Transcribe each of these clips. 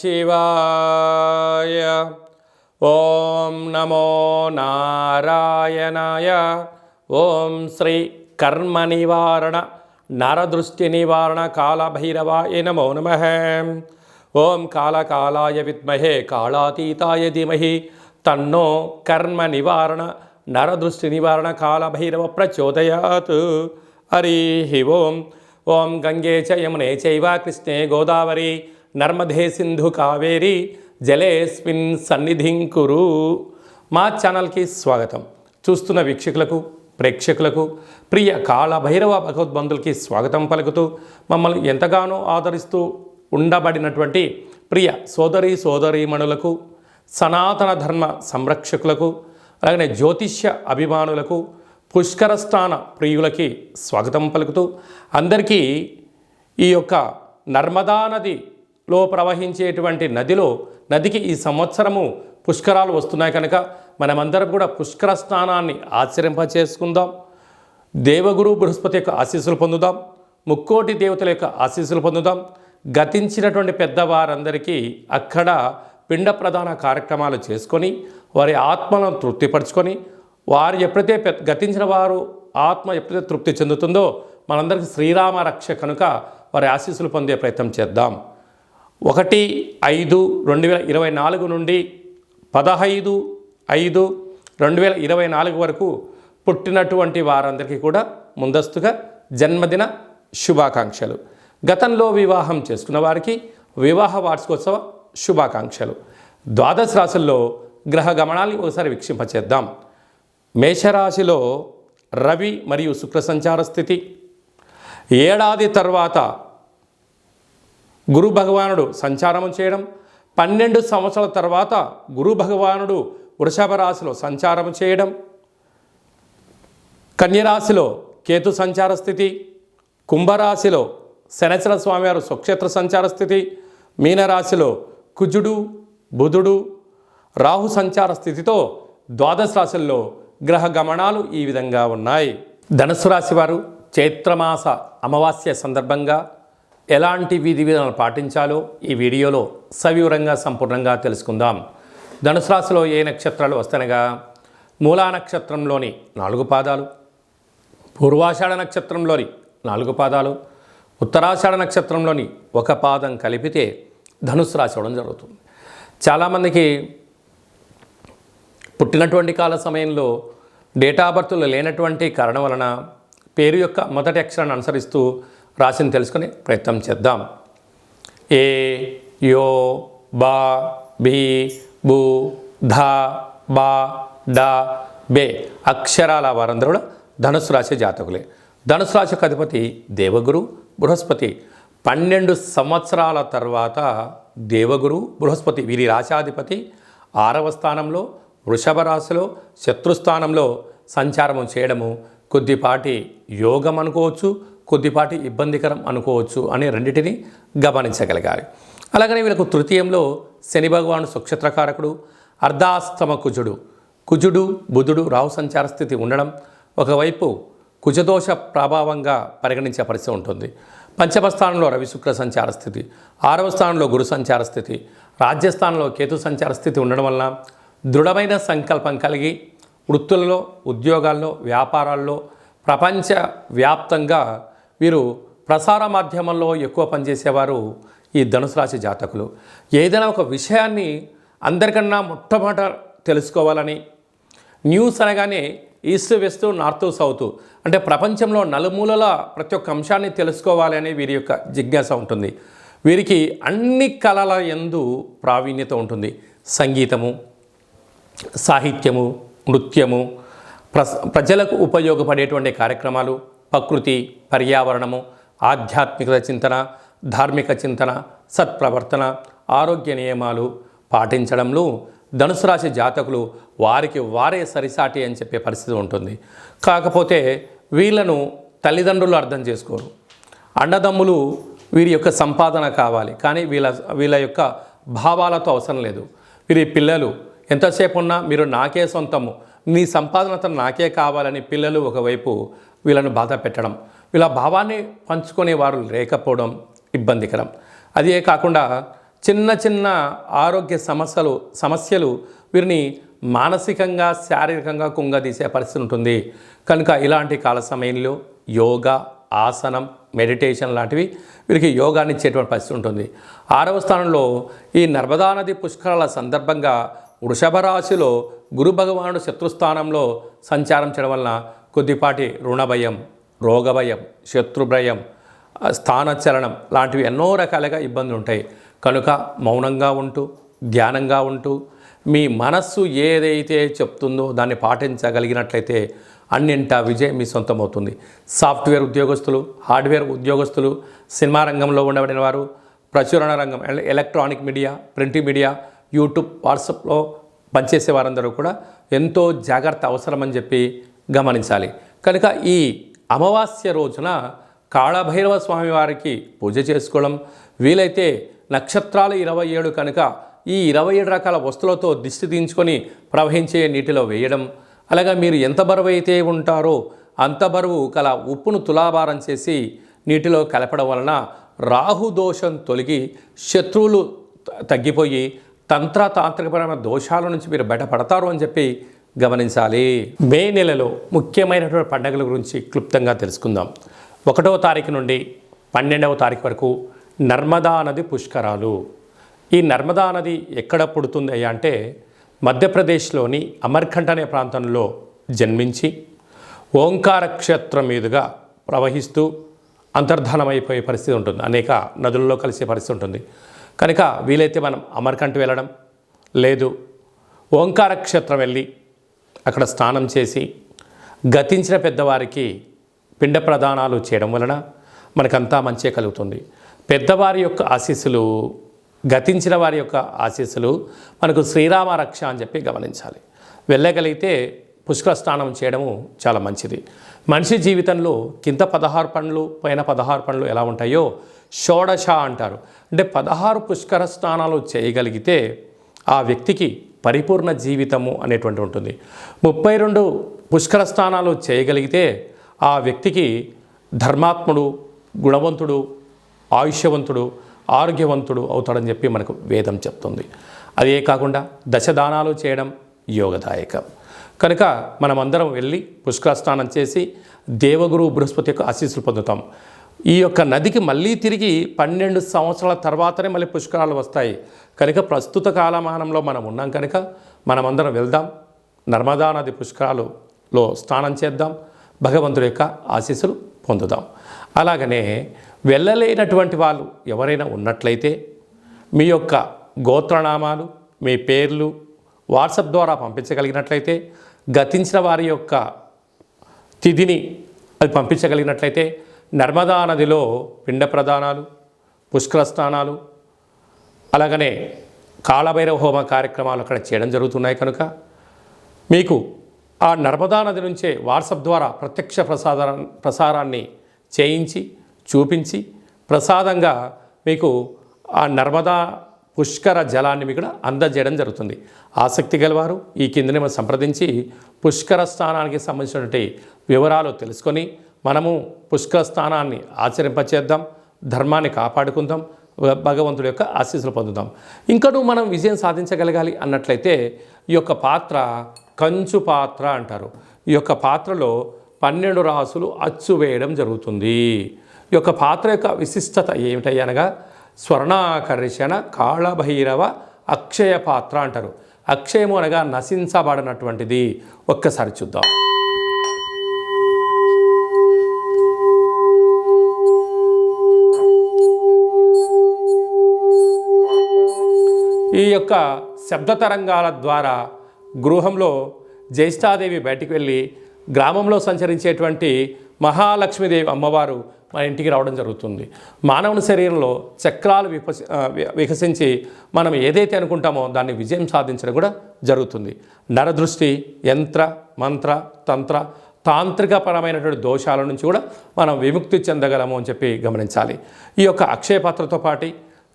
శివాయ. ఓం నమో నారాయణాయ. ఓం శ్రీ కర్మ నివారణ నరదృష్టి నివారణ కాళభైరవాయ నమో నమః. ఓం కాళకాలాయ విద్మహే కాళాతీతాయ ధీమహి తన్నో కర్మ నివారణ నరదృష్టి నివారణ కాళభైరవ ప్రచోదయాత్. హరి ఓం. ఓం గంగే చ యమునే చైవ కృష్ణే గోదావరి నర్మదే సింధు కావేరి జలేస్మిన్ సన్నిధిం కురు. మా ఛానల్కి స్వాగతం. చూస్తున్న వీక్షకులకు, ప్రేక్షకులకు, ప్రియ కాళభైరవ భగవద్బంధులకి స్వాగతం పలుకుతూ మమ్మల్ని ఎంతగానో ఆదరిస్తూ ఉండబడినటువంటి ప్రియ సోదరీమణులకు, సనాతన ధర్మ సంరక్షకులకు, అలాగే జ్యోతిష్య అభిమానులకు, పుష్కర స్నాన ప్రియులకి స్వాగతం పలుకుతూ అందరికీ ఈ యొక్క నర్మదా నదిలో ప్రవహించేటువంటి నదికి ఈ సంవత్సరము పుష్కరాలు వస్తున్నాయి కనుక మనమందరం కూడా పుష్కర స్నానాన్ని ఆచరింపచేసుకుందాం. దేవగురు బృహస్పతి యొక్క ఆశీస్సులు పొందుదాం. ముక్కోటి దేవతల యొక్క ఆశీస్సులు పొందుదాం. గతించినటువంటి పెద్దవారందరికీ అక్కడ పిండ ప్రధాన కార్యక్రమాలు చేసుకొని వారి ఆత్మలను తృప్తిపరచుకొని వారు ఎప్పుడైతే గతించిన వారు ఆత్మ ఎప్పుడైతే తృప్తి చెందుతుందో మనందరికీ శ్రీరామ రక్ష కనుక వారి ఆశీస్సులు పొందే ప్రయత్నం చేద్దాం. 1/5/2024 నుండి 15/5/2024 వరకు పుట్టినటువంటి వారందరికీ కూడా ముందస్తుగా జన్మదిన శుభాకాంక్షలు. గతంలో వివాహం చేసుకున్న వారికి వివాహ వార్షికోత్సవ శుభాకాంక్షలు. ద్వాదశ రాశుల్లో గ్రహ గమనాన్ని ఒకసారి వీక్షింపచేద్దాం. మేషరాశిలో రవి మరియు శుక్ర సంచార స్థితి. ఏడాది తర్వాత గురు భగవానుడు సంచారం చేయడం, 12 సంవత్సరాల తర్వాత గురు భగవానుడు వృషభ రాశిలో సంచారం చేయడం, కన్యరాశిలో కేతు సంచార స్థితి, కుంభరాశిలో శనేశ్వర స్వామివారు స్వక్షేత్ర సంచార స్థితి, మీనరాశిలో కుజుడు బుధుడు రాహు సంచార స్థితితో ద్వాదశ రాశుల్లో గ్రహ గమనాలు ఈ విధంగా ఉన్నాయి. ధనుసు రాశి వారు చైత్రమాస అమావాస్య సందర్భంగా ఎలాంటి విధి విధానాలు పాటించాలో ఈ వీడియోలో సవివరంగా సంపూర్ణంగా తెలుసుకుందాం. ధనుసు రాశిలో ఏ నక్షత్రాలు వస్తనగా మూలా నక్షత్రంలోని 4 పాదాలు, పూర్వాషాఢ నక్షత్రంలోని 4 పాదాలు, ఉత్తరాషాఢ నక్షత్రంలోని 1 పాదం కలిపితే ధనుసు రాశి అవడం జరుగుతుంది. చాలామందికి పుట్టినటువంటి కాల సమయంలో డేటా బర్త్లు లేనటువంటి కారణం వలన పేరు యొక్క మొదటి అక్షరాన్ని అనుసరిస్తూ రాశిని తెలుసుకునే ప్రయత్నం చేద్దాం. ఏ, యో, బా, బి, బు, ధ, బా, డ, బే అక్షరాల వారందరూ కూడా ధనుసు రాశి జాతకులే. ధనుసు రాశికి అధిపతి దేవగురు బృహస్పతి. 12 సంవత్సరాల తర్వాత దేవగురు బృహస్పతి వీరి రాశాధిపతి 6వ స్థానంలో వృషభ రాశిలో శత్రుస్థానంలో సంచారము చేయడము కొద్దిపాటి యోగం అనుకోవచ్చు, కొద్దిపాటి ఇబ్బందికరం అనుకోవచ్చు అనే రెండింటిని గమనించగలగాలి. అలాగనే వీళ్ళకు తృతీయంలో శని భగవాను స్వక్షేత్రకారకుడు, అర్ధాస్తమ కుజుడు బుధుడు రాహు సంచార స్థితి ఉండడం ఒకవైపు కుజదోష ప్రభావంగా పరిగణించే పరిస్థితి ఉంటుంది. పంచమ స్థానంలో రవి శుక్ర సంచార స్థితి, 6వ స్థానంలో గురు సంచార స్థితి, రాజ్యస్థానంలో కేతు సంచార స్థితి ఉండడం వలన దృఢమైన సంకల్పం కలిగి వృత్తులలో, ఉద్యోగాల్లో, వ్యాపారాల్లో ప్రపంచ వ్యాప్తంగా వీరు ప్రసార మాధ్యమంలో ఎక్కువ పనిచేసేవారు ఈ ధనుసు రాశి జాతకులు. ఏదైనా ఒక విషయాన్ని అందరికన్నా మొట్టమొదట తెలుసుకోవాలని, న్యూస్ అనగానే ఈస్ట్ వెస్ట్ నార్త్ సౌత్ అంటే ప్రపంచంలో నలుమూలల ప్రతి ఒక్క అంశాన్ని తెలుసుకోవాలి అనే వీరి యొక్క జిజ్ఞాస ఉంటుంది. వీరికి అన్ని కళల యందు ప్రావీణ్యత ఉంటుంది. సంగీతము, సాహిత్యము, నృత్యము, ప్రజలకు ఉపయోగపడేటువంటి కార్యక్రమాలు, ప్రకృతి, పర్యావరణము, ఆధ్యాత్మిక చింతన, ధార్మిక చింతన, సత్ప్రవర్తన, ఆరోగ్య నియమాలు పాటించడంలో ధనుసు రాశి జాతకులు వారికి వారే సరిసాటి అని చెప్పే పరిస్థితి ఉంటుంది. కాకపోతే వీళ్ళను తల్లిదండ్రులు అర్థం చేసుకోరు. అన్నదమ్ములు వీరి యొక్క సంపాదన కావాలి, కానీ వీళ్ళ యొక్క భావాలతో అవసరం లేదు. వీరి పిల్లలు ఎంతసేపు ఉన్నా మీరు నాకే సొంతము, నీ సంపాదన నాకే కావాలని పిల్లలు ఒకవైపు వీళ్ళను బాధ పెట్టడం, వీళ్ళ భావాన్ని పంచుకునే వారు లేకపోవడం ఇబ్బందికరం. అదే కాకుండా చిన్న చిన్న ఆరోగ్య సమస్యలు వీరిని మానసికంగా శారీరకంగా కుంగదీసే పరిస్థితి ఉంటుంది. కనుక ఇలాంటి కాల సమయంలో యోగా, ఆసనం, మెడిటేషన్ లాంటివి వీరికి యోగాన్ని ఇచ్చేటువంటి పరిస్థితి ఉంటుంది. 6వ స్థానంలో ఈ నర్మదా నది పుష్కరాల సందర్భంగా వృషభ రాశిలో గురు భగవానుడు శత్రుస్థానంలో సంచారం చేయడం వలన కొద్దిపాటి రుణభయం, రోగభయం, శత్రుభయం, స్థానచలనం లాంటివి ఎన్నో రకాలుగా ఇబ్బందులు ఉంటాయి. కనుక మౌనంగా ఉంటూ, ధ్యానంగా ఉంటూ మీ మనస్సు ఏదైతే చెప్తుందో దాన్ని పాటించగలిగినట్లయితే అన్నింటా విజయం మీ సొంతమవుతుంది. సాఫ్ట్వేర్ ఉద్యోగస్తులు, హార్డ్వేర్ ఉద్యోగస్తులు, సినిమా రంగంలో ఉండబడిన వారు, ప్రచురణ రంగం, electronic media, print media, YouTube, వాట్సాప్లో పనిచేసే వారందరూ కూడా ఎంతో జాగ్రత్త అవసరమని చెప్పి గమనించాలి. కనుక ఈ అమావాస్య రోజున కాళభైరవ స్వామి వారికి పూజ చేసుకోవడం, వీలైతే నక్షత్రాలు 27 కనుక ఈ 27 రకాల వస్తువులతో దిష్టి తీయించుకొని ప్రవహించే నీటిలో వేయడం, అలాగా మీరు ఎంత బరువు అయితే ఉంటారో అంత బరువు కల ఉప్పును తులాభారం చేసి నీటిలో కలపడం వలన రాహుదోషం తొలగి శత్రువులు తగ్గిపోయి తాంత్రికపరమైన దోషాల నుంచి మీరు బయటపడతారు అని చెప్పి గమనించాలి. మే నెలలో ముఖ్యమైనటువంటి పండుగల గురించి క్లుప్తంగా తెలుసుకుందాం. 1వ తారీఖు నుండి 12వ తారీఖు వరకు నర్మదా నది పుష్కరాలు. ఈ నర్మదా నది ఎక్కడ పుడుతుంది అంటే మధ్యప్రదేశ్లోని అమర్కంఠ్ అనే ప్రాంతంలో జన్మించి ఓంకార క్షేత్రం మీదుగా ప్రవహిస్తూ అంతర్ధానమైపోయే పరిస్థితి ఉంటుంది. అనేక నదులలో కలిసే పరిస్థితి ఉంటుంది. కనుక వీలైతే మనం అమర్కంఠ్ వెళ్ళడం, లేదు ఓంకార క్షేత్రం వెళ్ళి అక్కడ స్నానం చేసి గతించిన పెద్దవారికి పిండ ప్రదానాలు చేయడం వలన మనకంతా మంచి కలుగుతుంది. పెద్దవారి యొక్క ఆశీస్సులు, గతించిన వారి యొక్క ఆశీస్సులు మనకు శ్రీరామ రక్ష అని చెప్పి గమనించాలి. వెళ్ళగలిగితే పుష్కర స్నానం చేయడము చాలా మంచిది. మనిషి జీవితంలో కింద 16 పనులు, పైన 16 పనులు ఎలా ఉంటాయో షోడశ అంటారు. అంటే 16 పుష్కర స్నానాలు చేయగలిగితే ఆ వ్యక్తికి పరిపూర్ణ జీవితము అనేటువంటి ఉంటుంది. 32 పుష్కర స్నానాలు చేయగలిగితే ఆ వ్యక్తికి ధర్మాత్ముడు, గుణవంతుడు, ఆయుష్యవంతుడు, ఆరోగ్యవంతుడు అవుతాడని చెప్పి మనకు వేదం చెప్తుంది. అదే కాకుండా దశదానాలు చేయడం యోగదాయకం. కనుక మనమందరం వెళ్ళి పుష్కర స్నానం చేసి దేవగురు బృహస్పతి యొక్క ఆశీస్సులు పొందుతాం. ఈ యొక్క నదికి మళ్ళీ తిరిగి 12 సంవత్సరాల తర్వాతనే మళ్ళీ పుష్కరాలు వస్తాయి. కనుక ప్రస్తుత కాలమానంలో మనం ఉన్నాం కనుక మనమందరం వెళ్దాం, నర్మదా నది పుష్కరాలలో స్నానం చేద్దాం, భగవంతుడి యొక్క ఆశీస్సులు పొందుదాం. అలాగనే వెళ్ళలేనటువంటి వాళ్ళు ఎవరైనా ఉన్నట్లయితే మీ యొక్క గోత్రనామాలు, మీ పేర్లు వాట్సాప్ ద్వారా పంపించగలిగినట్లయితే, గతించిన వారి యొక్క తిథిని అది పంపించగలిగినట్లయితే నర్మదా నదిలో పిండ ప్రదానాలు, పుష్కర స్నానాలు, అలాగనే కాళభైరవ హోమ కార్యక్రమాలు అక్కడ చేయడం జరుగుతున్నాయి. కనుక మీకు ఆ నర్మదా నది నుంచే వాట్సాప్ ద్వారా ప్రత్యక్ష ప్రసారాన్ని చేయించి చూపించి ప్రసాదంగా మీకు ఆ నర్మదా పుష్కర జలాన్ని మీకు అందజేయడం జరుగుతుంది. ఆసక్తి గలవారు ఈ కిందనే మనం సంప్రదించి పుష్కర స్నానానికి సంబంధించినటువంటి వివరాలు తెలుసుకొని మనము పుష్కర స్నానాన్ని ఆచరింపచేద్దాం, ధర్మాన్ని కాపాడుకుందాం, భగవంతుడి యొక్క ఆశీస్సులు పొందుదాం. ఇంకనూ మనం విజయం సాధించగలగాలి అన్నట్లయితే ఈ యొక్క పాత్ర కంచు పాత్ర అంటారు. ఈ యొక్క పాత్రలో 12 రాసులు అచ్చు వేయడం జరుగుతుంది. ఈ యొక్క పాత్ర యొక్క విశిష్టత ఏమిటనగా స్వర్ణాకర్షణ కాళభైరవ అక్షయ పాత్ర అంటారు. అక్షయము అనగా నశించబడినటువంటిది. ఒక్కసారి చూద్దాం. ఈ యొక్క శబ్ద తరంగాల ద్వారా గృహంలో జ్యేష్ఠాదేవి బయటికి వెళ్ళి గ్రామంలో సంచరించేటువంటి మహాలక్ష్మీదేవి అమ్మవారు మన ఇంటికి రావడం జరుగుతుంది. మానవుని శరీరంలో చక్రాలు వికసించి మనం ఏదైతే అనుకుంటామో దాన్ని విజయం సాధించడం కూడా జరుగుతుంది. నరదృష్టి, యంత్ర, మంత్ర, తంత్ర, తాంత్రికపరమైనటువంటి దోషాల నుంచి కూడా మనం విముక్తి చెందగలము అని చెప్పి గమనించాలి. ఈ యొక్క అక్షయ పాత్రతో పాటు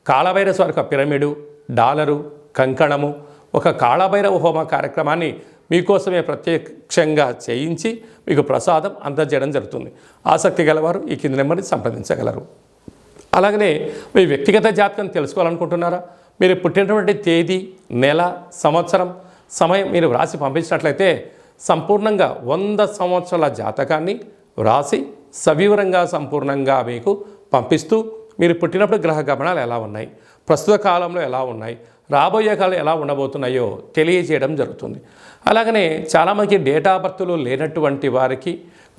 కాళభైరవ స్వామి యొక్క పిరమిడు, డాలరు, కంకణము, ఒక కాళభైరవ హోమ కార్యక్రమాన్ని మీకోసమే ప్రత్యక్షంగా చేయించి మీకు ప్రసాదం అందజేయడం జరుగుతుంది. ఆసక్తి గలవారు ఈ కింది నెంబర్ని సంప్రదించగలరు. అలాగనే మీ వ్యక్తిగత జాతకం తెలుసుకోవాలనుకుంటున్నారా? మీరు పుట్టినటువంటి తేదీ, నెల, సంవత్సరం, సమయం మీరు వ్రాసి పంపించినట్లయితే సంపూర్ణంగా 100 సంవత్సరాల జాతకాన్ని వ్రాసి సవివరంగా సంపూర్ణంగా మీకు పంపిస్తూ మీరు పుట్టినప్పుడు గ్రహ గమనాలు ఎలా ఉన్నాయి, ప్రస్తుత కాలంలో ఎలా ఉన్నాయి, రాబోయే కాలం ఎలా ఉండబోతున్నాయో తెలియజేయడం జరుగుతుంది. అలాగనే చాలామందికి డేటా బర్త్లు లేనటువంటి వారికి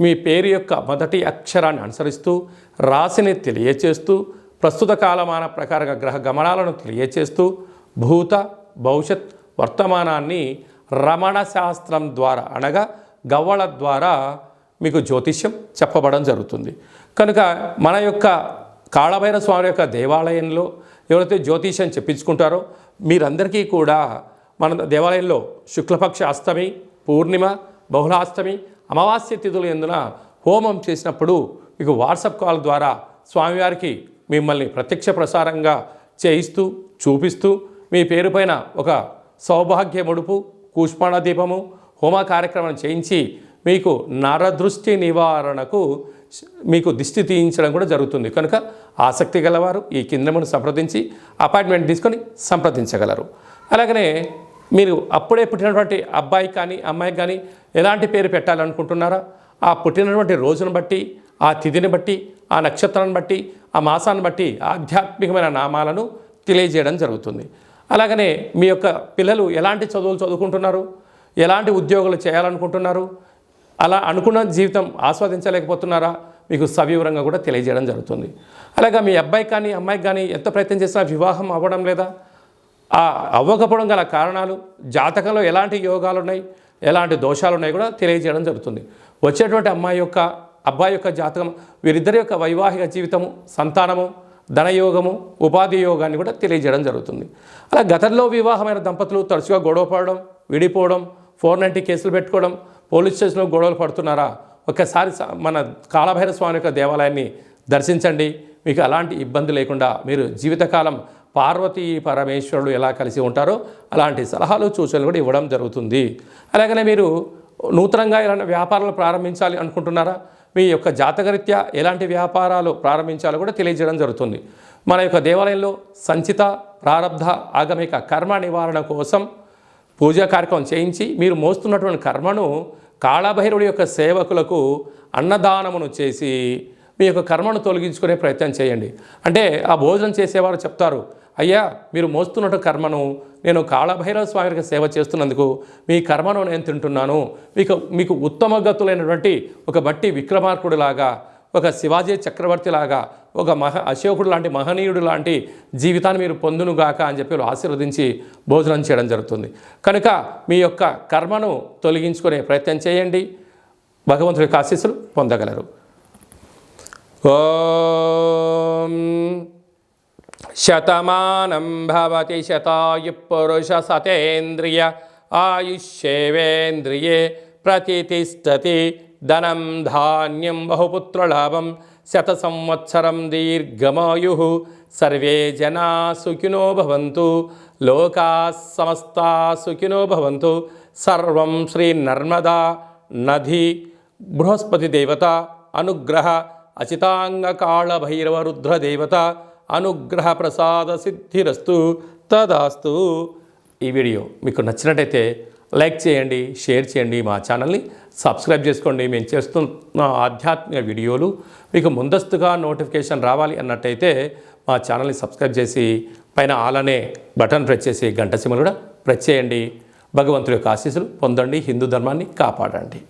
మీ పేరు యొక్క మొదటి అక్షరాన్ని అనుసరిస్తూ రాశిని తెలియచేస్తూ ప్రస్తుత కాలమాన ప్రకారంగా గ్రహ గమనాలను తెలియచేస్తూ భూత భవిష్యత్ వర్తమానాన్ని రమణ శాస్త్రం ద్వారా అనగా గవ్వల ద్వారా మీకు జ్యోతిష్యం చెప్పబడడం జరుగుతుంది. కనుక మన యొక్క కాళభైరవ స్వామి యొక్క దేవాలయంలో ఎవరైతే జ్యోతిష్యం చెప్పించుకుంటారో మీరందరికీ కూడా మన దేవాలయంలో శుక్లపక్ష అష్టమి, పూర్ణిమ, బహుళాష్టమి, అమావాస్య తిథులు ఎందున హోమం చేసినప్పుడు మీకు వాట్సాప్ కాల్ ద్వారా స్వామివారికి మిమ్మల్ని ప్రత్యక్ష ప్రసారంగా చేయిస్తూ చూపిస్తూ మీ పేరు పైన ఒక సౌభాగ్య ముడుపు, కూష్మాణ దీపము, హోమ కార్యక్రమం చేయించి మీకు నరదృష్టి నివారణకు మీకు దిష్టి తీయించడం కూడా జరుగుతుంది. కనుక ఆసక్తి గలవారు ఈ కిందమును సంప్రదించి అపాయింట్మెంట్ తీసుకొని సంప్రదించగలరు. అలాగనే మీరు అప్పుడే పుట్టినటువంటి అబ్బాయి కానీ అమ్మాయికి కానీ ఎలాంటి పేరు పెట్టాలనుకుంటున్నారా ఆ పుట్టినటువంటి రోజును బట్టి, ఆ తిథిని బట్టి, ఆ నక్షత్రాన్ని బట్టి, ఆ మాసాన్ని బట్టి ఆధ్యాత్మికమైన నామాలను తెలియజేయడం జరుగుతుంది. అలాగనే మీ యొక్క పిల్లలు ఎలాంటి చదువులు చదువుకుంటున్నారు, ఎలాంటి ఉద్యోగాలు చేయాలనుకుంటున్నారు, అలా అనుకున్న జీవితం ఆస్వాదించలేకపోతున్నారా మీకు సవివరంగా కూడా తెలియజేయడం జరుగుతుంది. అలాగే మీ అబ్బాయి కానీ అమ్మాయికి కానీ ఎంత ప్రయత్నం చేసినా వివాహం అవ్వడం లేదా, ఆ అవ్వకపోవడం గల కారణాలు, జాతకంలో ఎలాంటి యోగాలు ఉన్నాయి, ఎలాంటి దోషాలు ఉన్నాయి కూడా తెలియజేయడం జరుగుతుంది. వచ్చేటువంటి అమ్మాయి యొక్క అబ్బాయి యొక్క జాతకం వీరిద్దరి యొక్క వైవాహిక జీవితము, సంతానము, ధనయోగము, ఉపాధి యోగాన్ని కూడా తెలియజేయడం జరుగుతుంది. అలా గతంలో వివాహమైన దంపతులు తరచుగా గొడవ పడడం, విడిపోవడం, 490 కేసులు పెట్టుకోవడం, పోలీస్ స్టేషన్లో గొడవలు పడుతున్నారా ఒక్కసారి మన కాళభైరవ స్వామి యొక్క దేవాలయాన్ని దర్శించండి. మీకు అలాంటి ఇబ్బంది లేకుండా మీరు జీవితకాలం పార్వతీ పరమేశ్వరుడు ఎలా కలిసి ఉంటారో అలాంటి సలహాలు సూచనలు కూడా ఇవ్వడం జరుగుతుంది. అలాగనే మీరు నూతనంగా ఎలాంటి వ్యాపారాలు ప్రారంభించాలి అనుకుంటున్నారా, మీ యొక్క జాతకరీత్యా ఎలాంటి వ్యాపారాలు ప్రారంభించాలో కూడా తెలియజేయడం జరుగుతుంది. మన యొక్క దేవాలయంలో సంచిత, ప్రారబ్ధ, ఆగమిక కర్మ నివారణ కోసం పూజా కార్యక్రమం చేయించి మీరు మోస్తున్నటువంటి కర్మను కాళభైరవుడి యొక్క సేవకులకు అన్నదానమును చేసి మీ యొక్క కర్మను తొలగించుకునే ప్రయత్నం చేయండి. అంటే ఆ భోజనం చేసేవారు చెప్తారు, అయ్యా మీరు మోస్తున్నట్టు కర్మను నేను కాళభైరవ స్వామికి సేవ చేస్తున్నందుకు మీ కర్మను నేను తింటున్నాను, మీకు ఉత్తమ గతులైనటువంటి ఒక బట్టి విక్రమార్కుడిలాగా, ఒక శివాజీ చక్రవర్తి లాగా, ఒక అశోకుడు లాంటి మహనీయుడు లాంటి జీవితాన్ని మీరు పొందునుగాక అని చెప్పి ఆశీర్వదించి భోజనం చేయడం జరుగుతుంది. కనుక మీ యొక్క కర్మను తొలగించుకునే ప్రయత్నం చేయండి, భగవంతుడి యొక్క ఆశీస్సులు పొందగలరు. ఓం శతమానం భవతి శతాయు పురుష సతేంద్రియ ఆయుష్యేవేంద్రియే ప్రతిష్టతి ధనం ధాన్యం బహుపుత్రలాభం శత సంవత్సరం దీర్ఘమాయు సర్వే జనా సుఖినో భవంతు లోకా సమస్తా సుఖినో భవంతు. సర్వం శ్రీ నర్మదా నది బృహస్పతి దేవత అనుగ్రహ అచితాంగ కాళభైరవ రుద్ర దేవత అనుగ్రహ ప్రసాద సిద్ధిరస్తు తదాస్తు. ఈ వీడియో మీకు నచ్చినట్టయితే లైక్ చేయండి, షేర్ చేయండి, మా ఛానల్ని సబ్స్క్రైబ్ చేసుకోండి. మేము చేస్తున్న ఆధ్యాత్మిక వీడియోలు మీకు ముందస్తుగా నోటిఫికేషన్ రావాలి అన్నట్టయితే మా ఛానల్ని సబ్స్క్రైబ్ చేసి పైన ఆల్ అనే బటన్ ప్రెస్ చేసి గంట సింబల్ కూడా ప్రెస్ చేయండి. భగవంతుడి యొక్క ఆశీస్సులు పొందండి, హిందూ ధర్మాన్ని కాపాడండి.